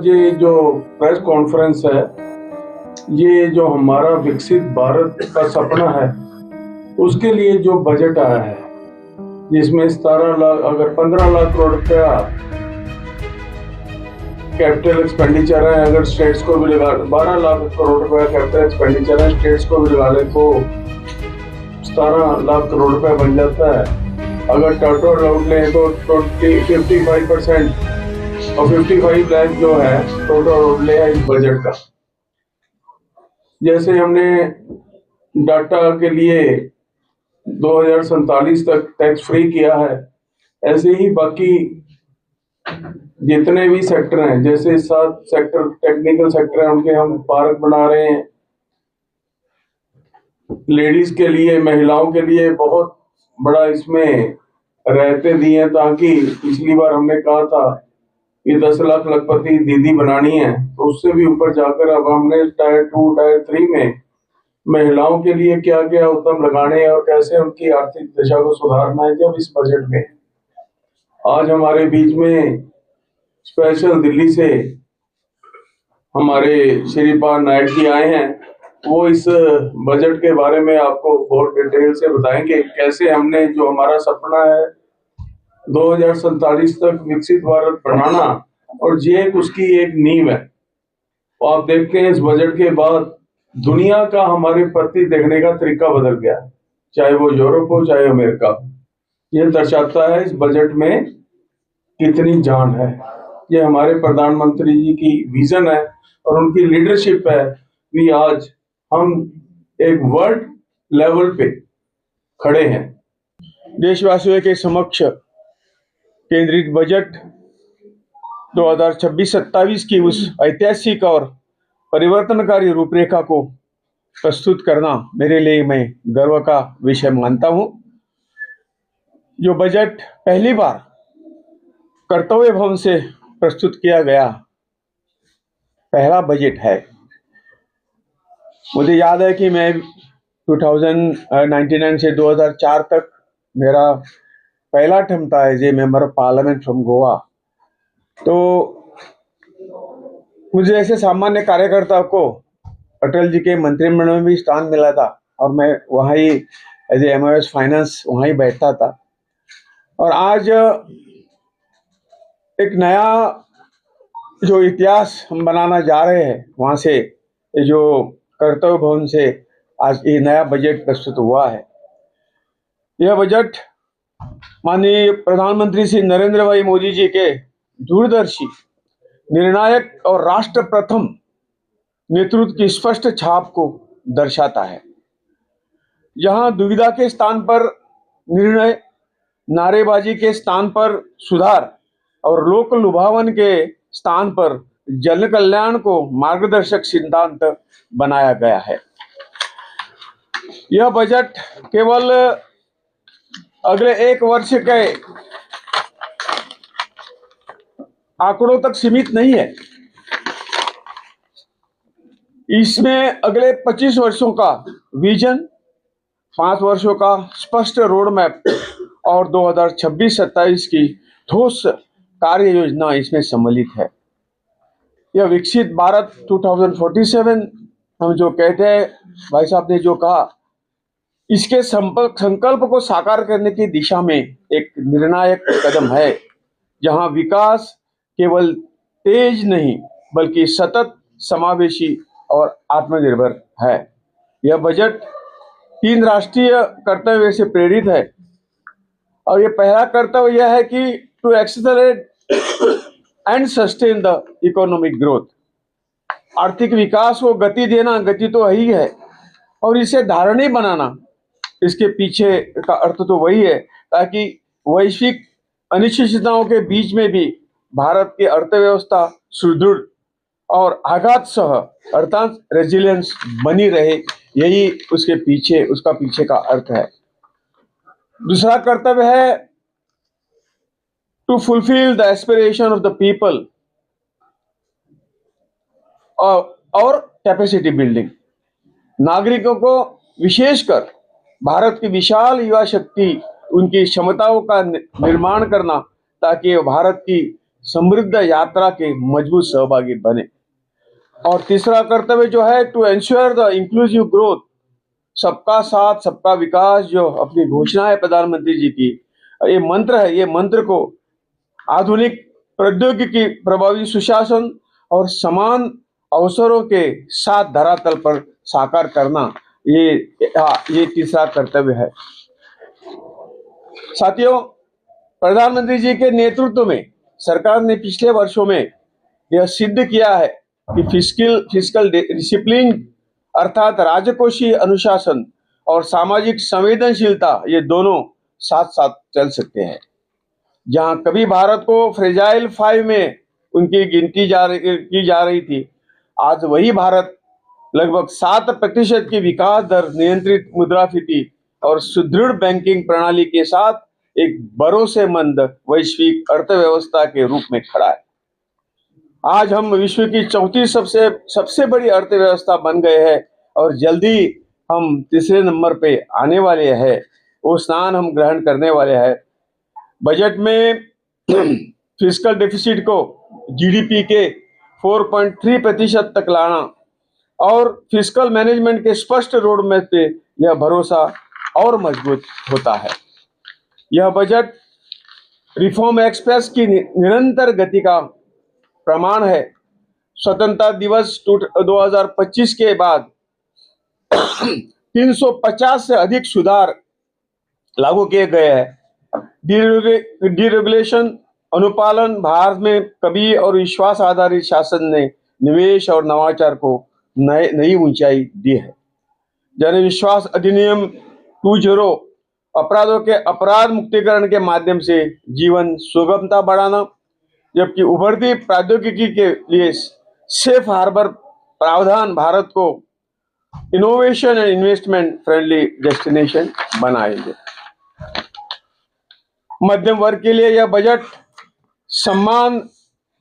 आज ये जो प्रेस कॉन्फ्रेंस है, ये जो हमारा विकसित भारत का सपना है उसके लिए जो बजट आया है, जिसमें 17 लाख, अगर 15 लाख करोड़ रुपया कैपिटल एक्सपेंडिचर है, अगर स्टेट्स को भी लगा 12 लाख करोड़ रुपया कैपिटल एक्सपेंडिचर है, स्टेट्स को भी लगा ले तो 17 लाख करोड़ रुपया बन जाता है। अगर टोटल आउट ले तो 55% और 55 लाख जो है टोटल आउटले है इस बजट का। जैसे हमने डाटा के लिए 2047 तक टैक्स फ्री किया है, ऐसे ही बाकी जितने भी सेक्टर हैं, जैसे 7 सेक्टर टेक्निकल सेक्टर हैं, उनके हम पार्क बना रहे हैं। लेडीज के लिए, महिलाओं के लिए बहुत बड़ा इसमें रहते दिए हैं, ताकि पिछली बार हमने कहा था कि 10 लाख लखपति दीदी बनानी है, तो उससे भी ऊपर जाकर अब हमने टायर 2 टायर 3 में महिलाओं के लिए क्या क्या उद्यम लगाने हैं और कैसे उनकी आर्थिक दशा को सुधारना है, जब इस बजट में। आज हमारे बीच में स्पेशल दिल्ली से हमारे श्रीपाद नायक जी आए हैं, वो इस बजट के बारे में आपको बहुत डिटेल से बताएंगे, कैसे हमने जो हमारा सपना है 2047 तक विकसित भारत बनाना, और ये उसकी एक नींव है। तो आप देखते हैं इस बजट के बाद दुनिया का हमारे प्रति देखने का तरीका बदल गया, चाहे वो यूरोप हो चाहे अमेरिका। ये दर्शाता है इस बजट में कितनी जान है। ये हमारे प्रधानमंत्री जी की विजन है और उनकी लीडरशिप है कि आज हम एक वर्ल्ड लेवल पे खड़े हैं। देशवासियों के समक्ष केंद्रित बजट 2026-27 की उस ऐतिहासिक और परिवर्तनकारी रूपरेखा को प्रस्तुत करना मेरे लिए मैं गर्व का विषय मानता हूं। जो बजट पहली बार कर्तव्य भवन से प्रस्तुत किया गया पहला बजट है। मुझे याद है कि मैं 1999 से 2004 तक मेरा पहला टर्म था as a member of parliament from Goa. तो मुझे ऐसे सामान्य कार्यकर्ता को अटल जी के मंत्रिमंडल में भी स्थान मिला था और मैं वहाँ ही एज ए MOS फाइनेंस वहाँ ही बैठता था। और आज एक नया जो इतिहास हम बनाना जा रहे हैं, वहाँ से जो कर्तव्य भवन से आज ये नया बजट प्रस्तुत हुआ है। यह बजट माननीय प्रधानमंत्री श्री नरेंद्र भाई मोदी जी के दूरदर्शी, निर्णायक और राष्ट्र प्रथम नेतृत्व की स्पष्ट छाप को दर्शाता है। जहां दुविधा के स्थान पर निर्णय, नारेबाजी के स्थान पर सुधार और लोक लुभावन के स्थान पर जन कल्याण को मार्गदर्शक सिद्धांत बनाया गया है। यह बजट केवल अगले 1 वर्ष के आंकड़ों तक सीमित नहीं है। इसमें अगले 25 वर्षों का विजन, 5 वर्षों का स्पष्ट रोड मैप और 2026-27 की ठोस कार्य योजना इसमें सम्मिलित है। यह विकसित भारत 2047 हम जो कहते हैं, भाई साहब ने जो कहा, इसके संकल्प को साकार करने की दिशा में एक निर्णायक कदम है, जहां विकास केवल तेज नहीं बल्कि सतत, समावेशी और आत्मनिर्भर है। यह बजट 3 राष्ट्रीय कर्तव्य से प्रेरित है और यह पहला कर्तव्य यह है कि to accelerate and sustain the economic growth. आर्थिक विकास को गति देना, गति तो वही है, और इसे धारणीय बनाना, इसके पीछे का अर्थ तो वही है, ताकि वैश्विक अनिश्चितताओं के बीच में भी भारत की अर्थव्यवस्था सुदृढ़ और आघात सह अर्थात रेजिलियंस बनी रहे। यही उसका पीछे का अर्थ है। दूसरा कर्तव्य है to fulfil the aspiration of the people और कैपेसिटी बिल्डिंग। नागरिकों को, विशेषकर भारत की विशाल युवा शक्ति, उनकी क्षमताओं का निर्माण करना, ताकि भारत की समृद्ध यात्रा के मजबूत सहभागी बने। और तीसरा कर्तव्य जो है, to ensure the inclusive growth, सबका साथ सबका विकास, जो अपनी घोषणा है प्रधानमंत्री जी की, ये मंत्र है, ये मंत्र को आधुनिक प्रौद्योगिकी, प्रभावी सुशासन और समान अवसरों के साथ धरातल पर साकार करना, ये तीसरा कर्तव्य है। साथियों, प्रधानमंत्री जी के नेतृत्व में सरकार ने पिछले वर्षों में यह सिद्ध किया है कि फिस्कल डिसिप्लिन अर्थात राजकोषीय अनुशासन और सामाजिक संवेदनशीलता, ये दोनों साथ साथ चल सकते हैं। जहां कभी भारत को फ्रेजाइल 5 में उनकी गिनती की जा रही थी, आज वही भारत लगभग 7% की विकास दर, नियंत्रित मुद्रास्फीति और सुदृढ़ बैंकिंग प्रणाली के साथ एक भरोसेमंद वैश्विक अर्थव्यवस्था के रूप में खड़ा है। आज हम विश्व की चौथी सबसे बड़ी अर्थव्यवस्था बन गए हैं और जल्दी हम तीसरे नंबर पे आने वाले हैं। वो स्थान हम ग्रहण करने वाले हैं। बजट में फिस्कल डेफिसिट को जीडीपी के 4.3% तक लाना और फिस्कल मैनेजमेंट के स्पष्ट रोड मैप पे यह भरोसा और मजबूत होता है। यह बजट रिफॉर्म एक्सप्रेस की निरंतर गति का प्रमाण है। स्वतंत्रता दिवस 2025 के बाद 350 से अधिक सुधार लागू किए गए हैं। डीरेगुलेशन, अनुपालन, भारत में कभी और विश्वास आधारित शासन ने निवेश और नवाचार को नई ऊंचाई दी है। जन विश्वास अधिनियम 20 अपराधों के अपराध मुक्तिकरण के माध्यम से जीवन सुगमता बढ़ाना, जबकि उभरती प्रौद्योगिकी के लिए सेफ हार्बर प्रावधान भारत को innovation and investment friendly destination बनाएंगे। मध्यम वर्ग के लिए यह बजट सम्मान,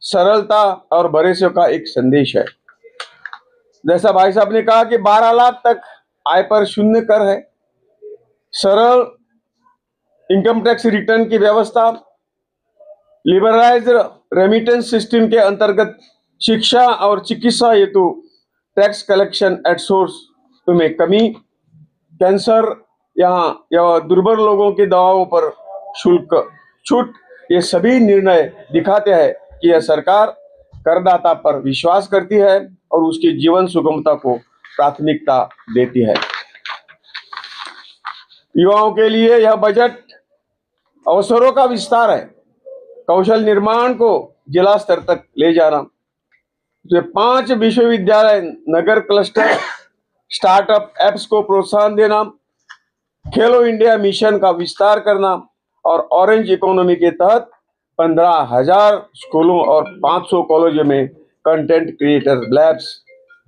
सरलता और भरोसे का एक संदेश है। जैसा भाई साहब ने कहा कि 12 लाख तक आय पर शून्य कर है, सरल इनकम टैक्स रिटर्न की व्यवस्था, लिबरलाइज्ड रेमिटेंस सिस्टम के अंतर्गत शिक्षा और चिकित्सा हेतु टैक्स कलेक्शन एट सोर्स में कमी, कैंसर या दुर्बल लोगों की दवाओं पर शुल्क छूट, ये सभी निर्णय दिखाते हैं कि यह सरकार करदाता पर विश्वास करती है और उसकी जीवन सुगमता को प्राथमिकता देती है। युवाओं के लिए यह बजट अवसरों का विस्तार है। कौशल निर्माण को जिला स्तर तक ले जाना, 5 विश्वविद्यालय, नगर क्लस्टर, स्टार्टअप एप्स को प्रोत्साहन देना, खेलो इंडिया मिशन का विस्तार करना और ऑरेंज इकोनॉमी के तहत 15,000 स्कूलों और 500 कॉलेजों में कंटेंट क्रिएटर लैब्स,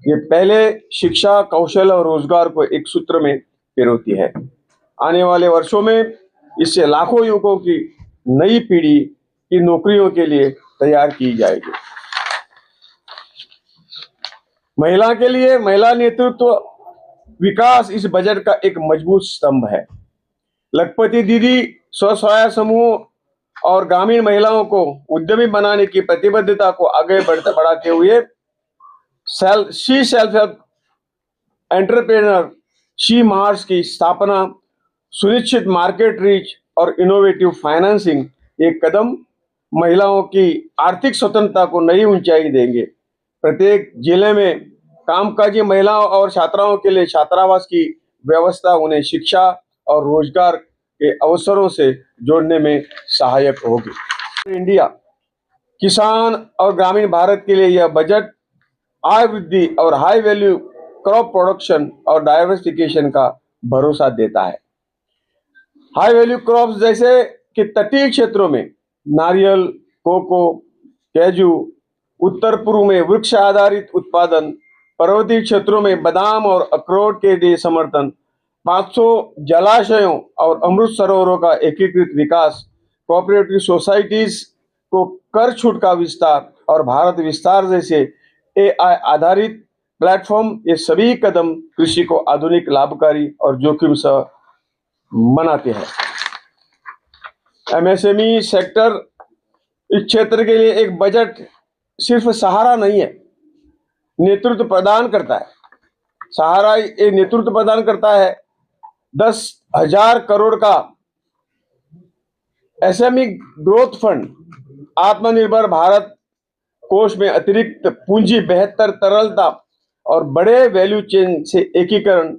ये पहले शिक्षा, कौशल और रोजगार को एक सूत्र में पिरोती है। आने वाले वर्षों में इससे लाखों युवकों की नई पीढ़ी की नौकरियों के लिए तैयार की जाएगी। महिला के लिए महिला नेतृत्व विकास इस बजट का एक मजबूत स्तंभ है। लखपति दीदी, स्वसहायता समूह और ग्रामीण महिलाओं को उद्यमी बनाने की प्रतिबद्धता को आगे बढ़ाते हुए she self help entrepreneur she marts की स्थापना, सुनिश्चित मार्केट रीच और इनोवेटिव फाइनेंसिंग, ये कदम महिलाओं की आर्थिक स्वतंत्रता को नई ऊंचाई देंगे। प्रत्येक जिले में कामकाजी महिलाओं और छात्राओं के लिए छात्रावास की व्यवस्था उन्हें शिक्षा और रोजगार के अवसरों से जोड़ने में सहायक होगी। इंडिया, किसान और ग्रामीण भारत के लिए यह बजट आय वृद्धि और हाई वैल्यू क्रॉप प्रोडक्शन और डाइवर्सिफिकेशन का भरोसा देता है। हाई वैल्यू क्रॉप्स जैसे कि तटीय क्षेत्रों में नारियल, कोको, कैजू, उत्तर पूर्व में वृक्ष आधारित उत्पादन, पर्वतीय क्षेत्रों में बादाम और अखरोट के लिए समर्थन, 500 जलाशयों और अमृत सरोवरों का एकीकृत विकास, कोऑपरेटिव सोसाइटीज को कर छूट का विस्तार और भारत विस्तार जैसे AI आधारित प्लेटफॉर्म, ये सभी कदम कृषि को आधुनिक, लाभकारी और जोखिम से बनाते हैं। MSME सेक्टर इस क्षेत्र के लिए एक बजट सिर्फ सहारा नहीं है, नेतृत्व प्रदान करता है। सहारा ये नेतृत्व प्रदान करता है। 10,000 करोड़ का एसएमई ग्रोथ फंड, आत्मनिर्भर भारत कोष में अतिरिक्त पूंजी, बेहतर तरलता और बड़े वैल्यू चेन से एकीकरण,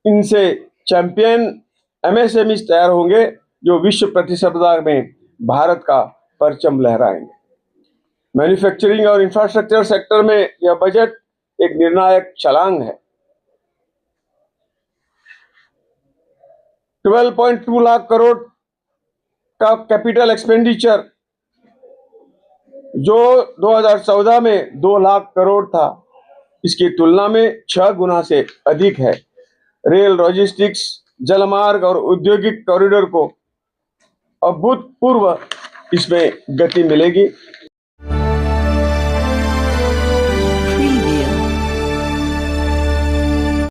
इनसे चैंपियन एमएसएमई तैयार होंगे जो विश्व प्रतिस्पर्धा में भारत का परचम लहराएंगे। मैन्युफैक्चरिंग और इंफ्रास्ट्रक्चर सेक्टर में यह बजट एक निर्णायक छलांग है। 12.2 लाख करोड़ का कैपिटल एक्सपेंडिचर, जो 2014 में 2 लाख करोड़ था, इसकी तुलना में 6 गुना से अधिक है। रेल, लॉजिस्टिक्स, जलमार्ग और औद्योगिक कॉरिडोर को अभूतपूर्व इसमें गति मिलेगी।